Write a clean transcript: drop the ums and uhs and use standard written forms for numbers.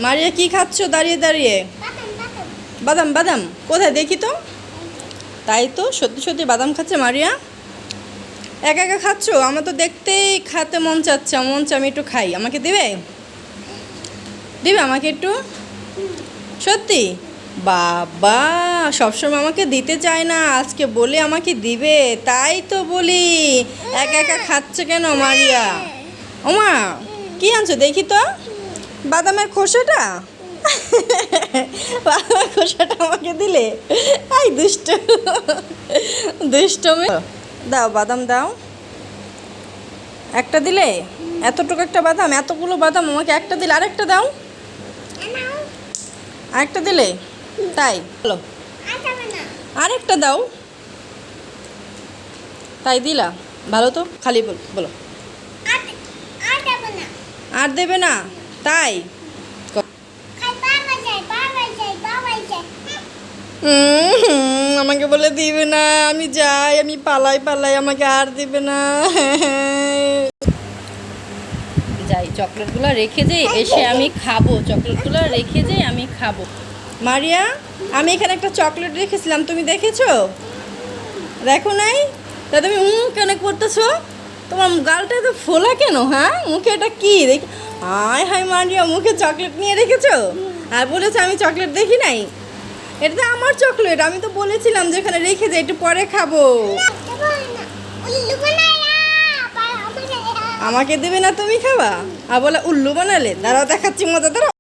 মারিয়া কি খাচ্ছ দাঁড়িয়ে দাঁড়িয়ে? বাদাম বাদাম কোথায় দেখি তো। তাই তো, সত্যি সত্যি বাদাম খাচ্ছে মারিয়া। একা একা খাচ্ছ? আমার তো দেখতেই খেতে মন চাচ্ছে, আমি একটু খাই। আমাকে দেবে? দেবে আমাকে একটু? সত্যি? বাবা, সবসময় আমাকে দিতে চায় না, আজকে বলে আমাকে দিবে, তাই তো বলি একা একা খাচ্ছে কেন মারিয়া। ওমা, কি আনছো দেখি তো। বাদামের খোসাটা? বাদামের খোসাটা আমাকে দিলে? আই দুষ্ট, দুষ্ট মেয়ে। দাও বাদাম দাও, একটা দিলে। এতটুকু একটা বাদাম, এতগুলো বাদাম আমাকে একটা দিলে, আরেকটা দাও। আরেকটা দিলে? তাই বলো, আরেকটা দাও। তাই দিলা? ভালো তো, খালি বলো আর দেবে না? তাই আমাকে বলে দিবে না, আমি যাই, আমি পালাই পালাই, আমাকে আর দিবে না। যাই, চকলেটগুলো রেখে যাই, এসে আমি খাবো। চকলেটগুলো রেখে যাই, আমি খাবো। মারিয়া, আমি এখানে একটা চকলেট রেখেছিলাম, তুমি দেখেছো? দেখো নাই? তা তুমি কেন করতেছো? তোমার গালটা এত ফোলা কেন? হ্যাঁ, মুখে এটা কি দেখি? হায় হায় মারিয়া, মুখে চকলেট নিয়ে রেখেছো আর বলেছো আমি চকলেট দেখি নাই। এটা তো আমার চকলেট, আমি তো বলেছিলাম যে এখানে রেখে যাই, একটু পরে খাবো। আমাকে দেবে না, তুমি খাবা আর বলে উল্লু বানালে। দাঁড়াও দেখাচ্ছি মজা, দাঁড়াও।